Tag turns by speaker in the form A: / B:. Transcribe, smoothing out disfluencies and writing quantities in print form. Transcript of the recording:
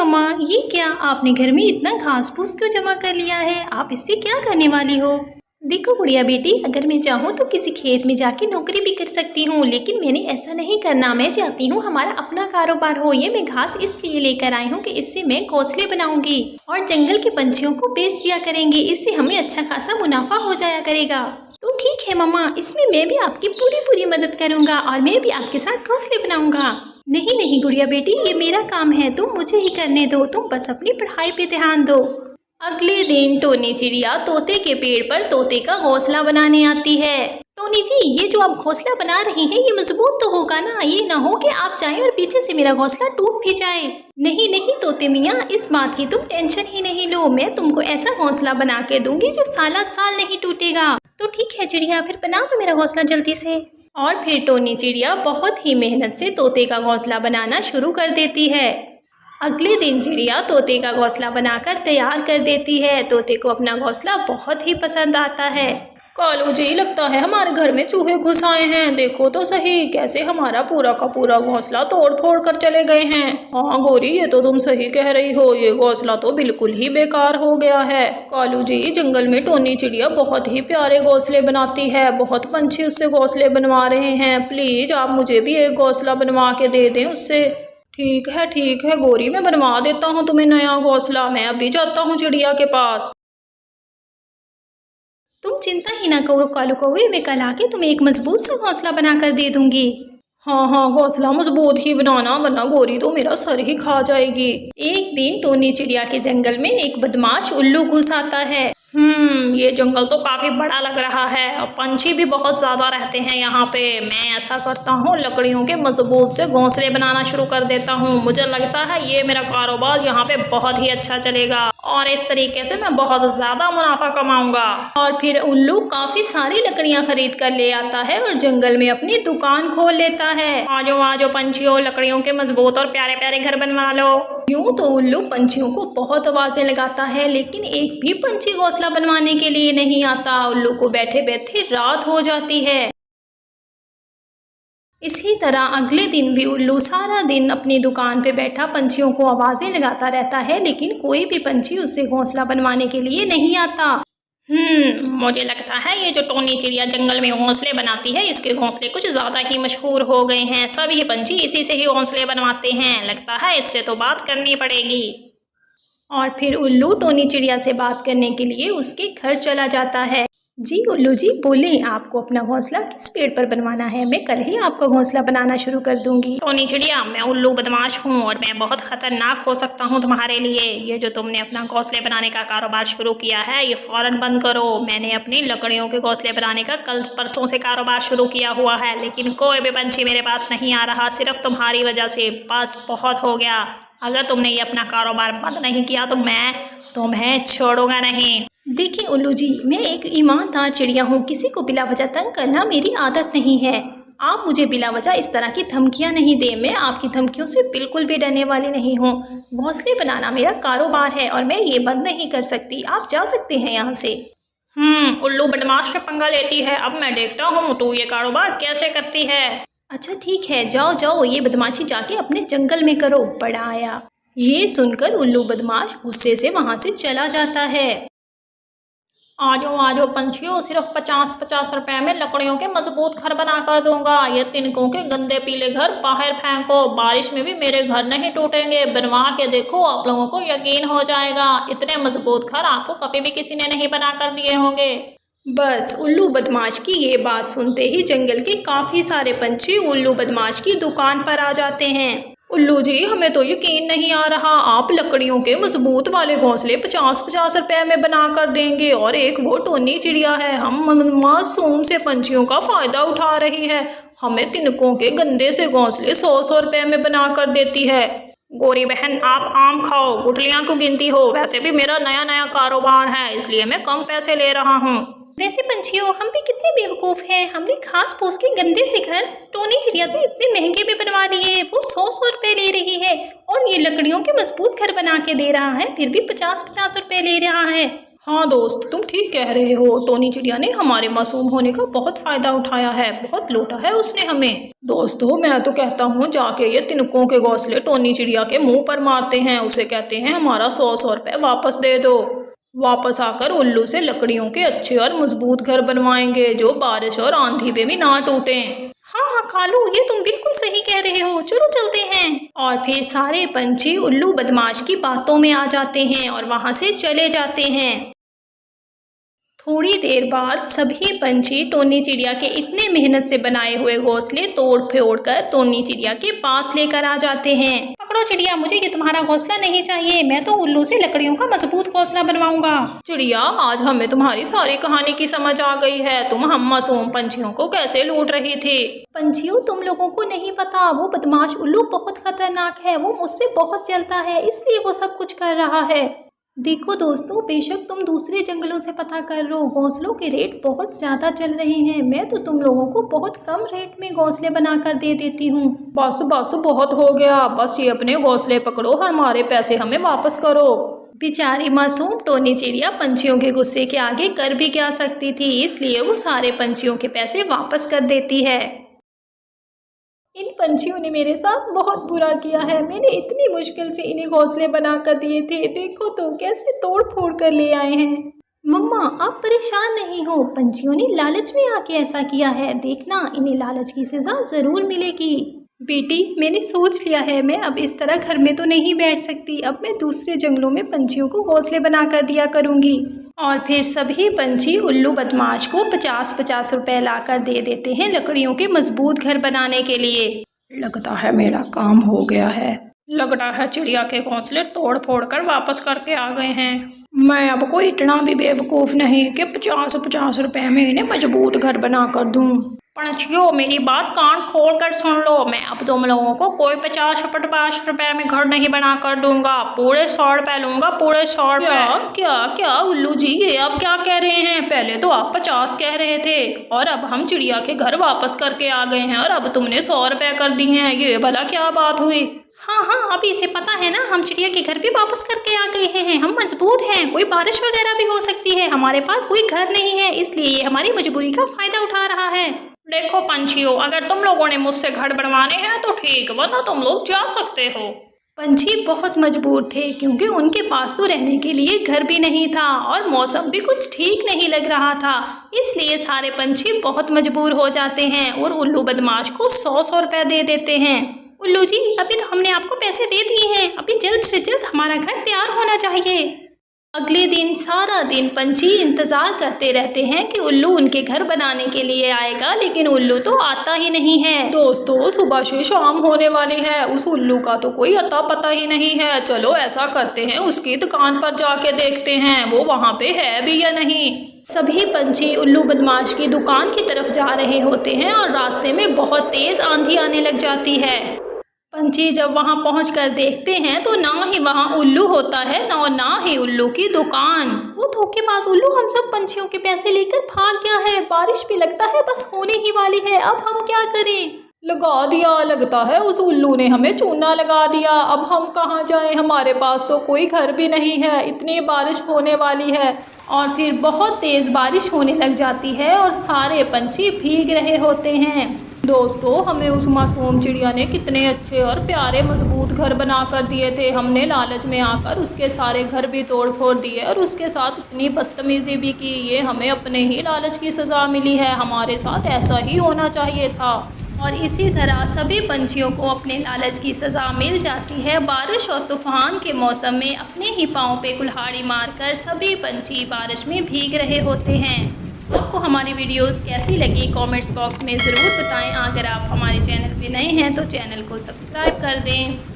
A: मम्मा, ये क्या आपने घर में इतना घास फूस क्यों जमा कर लिया है? आप इससे क्या करने वाली हो? देखो गुड़िया बेटी, अगर मैं चाहूँ तो किसी खेत में जाके नौकरी भी कर सकती हूँ, लेकिन मैंने ऐसा नहीं करना। मैं चाहती हूँ हमारा अपना कारोबार हो। ये मैं घास इसलिए लेकर आई हूँ कि इससे मैं घोंसले बनाऊंगी और जंगल के पंछियों को बेच दिया करेंगे। इससे हमें अच्छा खासा मुनाफा हो जाया करेगा। तो ठीक है मम्मा, इसमें मैं भी आपकी पूरी पूरी मदद करूँगा और मैं भी आपके साथ घोंसले बनाऊंगा। नहीं नहीं गुड़िया बेटी, ये मेरा काम है, तुम मुझे ही करने दो। तुम बस अपनी पढ़ाई पे ध्यान दो। अगले दिन टोनी चिड़िया तोते के पेड़ पर तोते का घोंसला बनाने आती है। टोनी जी, ये जो आप घोंसला बना रही हैं ये मजबूत तो होगा ना? ये ना हो कि आप जाएं और पीछे से मेरा घोंसला टूट भी जाए। नहीं नहीं तोते मियाँ, इस बात की तुम टेंशन ही नहीं लो। मैं तुमको ऐसा घोंसला बना के दूंगी जो साला साल नहीं टूटेगा। तो ठीक है चिड़िया, फिर बना दो मेरा घोंसला जल्दी से। और फिर टोनी चिड़िया बहुत ही मेहनत से तोते का घोंसला बनाना शुरू कर देती है। अगले दिन चिड़िया तोते का घोंसला बनाकर तैयार कर देती है। तोते को अपना घोंसला बहुत ही पसंद आता है। कालू जी, लगता है हमारे घर में चूहे घुस आए हैं। देखो तो सही कैसे हमारा पूरा का पूरा घोंसला तोड़ फोड़ कर चले गए हैं। हाँ गौरी, ये तो तुम सही कह रही हो, ये घोंसला तो बिल्कुल ही बेकार हो गया है। कालू जी, जंगल में टोनी चिड़िया बहुत ही प्यारे घोंसले बनाती है। बहुत पंछी उससे घोंसले बनवा रहे हैं। प्लीज आप मुझे भी एक घोंसला बनवा के दे दें उससे। ठीक है गौरी, मैं बनवा देता हूँ तुम्हें नया घोंसला। मैं अभी जाता हूँ चिड़िया के पास। तुम चिंता ही ना करो कालू कौवे, मैं कल आके तुम्हें एक मजबूत सा घोंसला बनाकर दे दूंगी। हाँ, घोंसला मजबूत ही बनाना, वरना गौरी तो मेरा सर ही खा जाएगी। एक दिन टोनी चिड़िया के जंगल में एक बदमाश उल्लू घुस आता है। ये जंगल तो काफी बड़ा लग रहा है और पंछी भी बहुत ज्यादा रहते हैं यहाँ पे। मैं ऐसा करता हूँ, लकड़ियों के मजबूत से घोंसले बनाना शुरू कर देता हूँ। मुझे लगता है ये मेरा कारोबार यहाँ पे बहुत ही अच्छा चलेगा और इस तरीके से मैं बहुत ज्यादा मुनाफा कमाऊंगा। और फिर उल्लू काफी सारी लकड़ियाँ खरीद कर ले आता है और जंगल में अपनी दुकान खोल लेता है। आजो पंछियों, लकड़ियों के मजबूत और प्यारे प्यारे घर बनवा लो। यूं तो उल्लू पंछियों को बहुत आवाजें लगाता है, लेकिन एक भी पंछी घोंसला बनवाने के लिए नहीं आता। उल्लू को बैठे बैठे रात हो जाती है। इसी तरह अगले दिन भी उल्लू सारा दिन अपनी दुकान पे बैठा पंछियों को आवाजें लगाता रहता है, लेकिन कोई भी पंछी उससे घोंसला बनवाने के लिए नहीं आता। मुझे लगता है ये जो टोनी चिड़िया जंगल में घोंसले बनाती है, इसके घोंसले कुछ ज्यादा ही मशहूर हो गए हैं। सभी पंछी इसी से ही घोंसले बनवाते हैं। लगता है इससे तो बात करनी पड़ेगी। और फिर उल्लू टोनी चिड़िया से बात करने के लिए उसके घर चला जाता है। जी उल्लू जी, बोले आपको अपना घोंसला किस पेड़ पर बनवाना है? मैं कल ही आपका घोंसला बनाना शुरू कर दूंगी। टोनी चिड़िया, मैं उल्लू बदमाश हूँ और मैं बहुत खतरनाक हो सकता हूँ तुम्हारे लिए। ये जो तुमने अपना घोंसले बनाने का कारोबार शुरू किया है, ये फौरन बंद करो। मैंने अपनी लकड़ियों के घोंसले बनाने का कल परसों से कारोबार शुरू किया हुआ है, लेकिन कोई भी पंछी मेरे पास नहीं आ रहा, सिर्फ तुम्हारी वजह से। बस बहुत हो गया। अगर तुमने ये अपना कारोबार बंद नहीं किया तो मैं तुम्हें छोड़ूंगा नहीं। देखिए उल्लू जी, मैं एक ईमानदार चिड़िया हूँ। किसी को बिला वजह तंग करना मेरी आदत नहीं है। आप मुझे बिला वजह इस तरह की धमकियाँ नहीं दे। मैं आपकी धमकियों से बिल्कुल भी डरने वाली नहीं हूँ। घोंसले बनाना मेरा कारोबार है और मैं ये बंद नहीं कर सकती। आप जा सकते हैं यहाँ से। उल्लू बदमाश से पंगा लेती है। अब मैं देखता हूँ तू ये कारोबार कैसे करती है। अच्छा ठीक है, जाओ जाओ, ये बदमाशी जाके अपने जंगल में करो। बड़ा आया। ये सुनकर उल्लू बदमाश गुस्से से वहाँ से चला जाता है। आजो पंछियों, सिर्फ 50-50 रुपए में लकड़ियों के मजबूत घर बना कर दूंगा। ये तिनकों के गंदे पीले घर बाहर फेंको। बारिश में भी मेरे घर नहीं टूटेंगे। बनवा के देखो, आप लोगों को यकीन हो जाएगा। इतने मजबूत घर आपको कभी भी किसी ने नहीं बना कर दिए होंगे। बस उल्लू बदमाश की ये बात सुनते ही जंगल के काफी सारे पंछी उल्लू बदमाश की दुकान पर आ जाते हैं। उल्लू जी, हमें तो यकीन नहीं आ रहा, आप लकड़ियों के मजबूत वाले घोंसले 50-50 रुपए में बना कर देंगे और एक वो टोनी चिड़िया है, हम मासूम से पंछियों का फायदा उठा रही है, हमें तिनकों के गंदे से घोंसले 100-100 रुपए में बना कर देती है। गोरी बहन, आप आम खाओ, गुठलियां क्यों गिनती हो? वैसे भी मेरा नया नया कारोबार है, इसलिए मैं कम पैसे ले रहा हूँ। वैसे पंछियों, हम भी कितने बेवकूफ़ हैं। हमने घास फूस के गंदे से घर टोनी चिड़िया से इतने महंगे भी बनवा लिए। वो 100-100 रुपए ले रही है और ये लकड़ियों के मजबूत घर बना के दे रहा है, फिर भी 50-50 रुपए ले रहा है। हाँ दोस्त, तुम ठीक कह रहे हो। टोनी चिड़िया ने हमारे मासूम होने का बहुत फायदा उठाया है, बहुत लूटा है उसने हमें। दोस्तों, मैं तो कहता हूँ जाके ये तिनकों के घोंसले टोनी चिड़िया के मुंह पर मारते हैं। उसे कहते हैं हमारा 100 रुपए वापस दे दो। वापस आकर उल्लू से लकड़ियों के अच्छे और मजबूत घर बनवाएंगे जो बारिश और आंधी पे भी ना टूटे। हाँ हाँ कालू, ये तुम बिल्कुल सही कह रहे हो, चलो चलते हैं। और फिर सारे पंछी उल्लू बदमाश की बातों में आ जाते हैं और वहां से चले जाते हैं। थोड़ी देर बाद सभी पंछी टोनी चिड़िया के इतने मेहनत से बनाए हुए घोंसले तोड़ फोड़ कर टोनी चिड़िया के पास लेकर आ जाते हैं। पकड़ो चिड़िया, मुझे ये तुम्हारा घोंसला नहीं चाहिए, मैं तो उल्लू से लकड़ियों का मजबूत घोंसला बनवाऊंगा। चिड़िया, आज हमें तुम्हारी सारी कहानी की समझ आ गई है। तुम हम मासूम पंछियों को कैसे लूट रही थी। पंछियों, तुम लोगों को नहीं पता, वो बदमाश उल्लू बहुत खतरनाक है। वो मुझसे बहुत जलता है, इसलिए वो सब कुछ कर रहा है। देखो दोस्तों, बेशक तुम दूसरे जंगलों से पता कर लो, घोंसलों के रेट बहुत ज़्यादा चल रहे हैं। मैं तो तुम लोगों को बहुत कम रेट में घोंसले बनाकर दे देती हूँ। बस बस, बहुत हो गया। बस ये अपने घोंसले पकड़ो, हमारे पैसे हमें वापस करो। बेचारी मासूम टोनी चिड़िया पंछियों के गुस्से के आगे कर भी क्या सकती थी, इसलिए वो सारे पंछियों के पैसे वापस कर देती है। इन पंछियों ने मेरे साथ बहुत बुरा किया है। मैंने इतनी मुश्किल से इन्हें घोंसले बनाकर दिए थे, देखो तो कैसे तोड़ फोड़ कर ले आए हैं। मम्मा, आप परेशान नहीं हो, पंछियों ने लालच में आके ऐसा किया है। देखना, इन्हें लालच की सजा जरूर मिलेगी। बेटी, मैंने सोच लिया है, मैं अब इस तरह घर में तो नहीं बैठ सकती। अब मैं दूसरे जंगलों में पंछियों को घोंसले बनाकर दिया करूँगी। और फिर सभी पंछी उल्लू बदमाश को 50-50 रुपए लाकर दे देते हैं लकड़ियों के मजबूत घर बनाने के लिए। लगता है मेरा काम हो गया है। लगता है चिड़िया के घोंसले तोड़ फोड़ कर वापस करके आ गए हैं। मैं अब कोई इतना भी बेवकूफ़ नहीं कि 50-50 रुपए में इन्हें मजबूत घर बना कर दूँ। पंछियों, मेरी बात कान खोल कर सुन लो। मैं अब तुम लोगों को कोई 50-50 रुपए में घर नहीं बना कर दूंगा, पूरे 100 रुपए लूंगा, पूरे 100 रुपए। क्या क्या उल्लू जी, ये आप क्या कह रहे हैं? पहले तो आप 50 कह रहे थे और अब हम चिड़िया के घर वापस करके आ गए हैं और अब तुमने 100 रुपए कर दिए हैं। ये भला क्या बात हुई? हाँ हाँ, अभी इसे पता है ना, हम चिड़िया के घर भी वापस करके आ गए हैं। हम मजबूत हैं, कोई बारिश वगैरह भी हो सकती है, हमारे पास कोई घर नहीं है, इसलिए ये हमारी मजबूरी का फायदा उठा रहा है। देखो पंछियों, अगर तुम लोगों ने मुझसे घर बनवाने हैं तो ठीक, वरना तुम लोग जा सकते हो। पंछी बहुत मजबूर थे क्योंकि उनके पास तो रहने के लिए घर भी नहीं था और मौसम भी कुछ ठीक नहीं लग रहा था, इसलिए सारे पंछी बहुत मजबूर हो जाते हैं और उल्लू बदमाश को 100 रुपए दे देते हैं। उल्लू जी, अभी तो हमने आपको पैसे दे दिए हैं, अभी जल्द से जल्द हमारा घर तैयार होना चाहिए। अगले दिन सारा दिन पंछी इंतज़ार करते रहते हैं कि उल्लू उनके घर बनाने के लिए आएगा, लेकिन उल्लू तो आता ही नहीं है। दोस्तों, सुबह से शाम होने वाली है, उस उल्लू का तो कोई अता पता ही नहीं है। चलो ऐसा करते हैं, उसकी दुकान पर जाके देखते हैं वो वहाँ पे है भी या नहीं। सभी पंछी उल्लू बदमाश की दुकान की तरफ जा रहे होते हैं और रास्ते में बहुत तेज़ आंधी आने लग जाती है। पंछी जब वहां पहुंचकर देखते हैं तो ना ही वहां उल्लू होता है और ना ही उल्लू की दुकान। वो धोखेबाज उल्लू हम सब पंछियों के पैसे लेकर भाग गया है। बारिश भी लगता है बस होने ही वाली है, अब हम क्या करें? लगा दिया, लगता है उस उल्लू ने हमें चूना लगा दिया। अब हम कहाँ जाएं? हमारे पास तो कोई घर भी नहीं है, इतनी बारिश होने वाली है। और फिर बहुत तेज़ बारिश होने लग जाती है और सारे पंछी भीग रहे होते हैं। दोस्तों, हमें उस मासूम चिड़िया ने कितने अच्छे और प्यारे मजबूत घर बना कर दिए थे। हमने लालच में आकर उसके सारे घर भी तोड़ फोड़ दिए और उसके साथ इतनी बदतमीजी भी की। ये हमें अपने ही लालच की सज़ा मिली है, हमारे साथ ऐसा ही होना चाहिए था। और इसी तरह सभी पंछियों को अपने लालच की सज़ा मिल जाती है। बारिश और तूफान के मौसम में अपने ही पाँव पे कुल्हाड़ी मारकर सभी पंछी बारिश में भीग रहे होते हैं। आपको हमारी वीडियोस कैसी लगी कमेंट्स बॉक्स में ज़रूर बताएं। अगर आप हमारे चैनल पे नए हैं तो चैनल को सब्सक्राइब कर दें।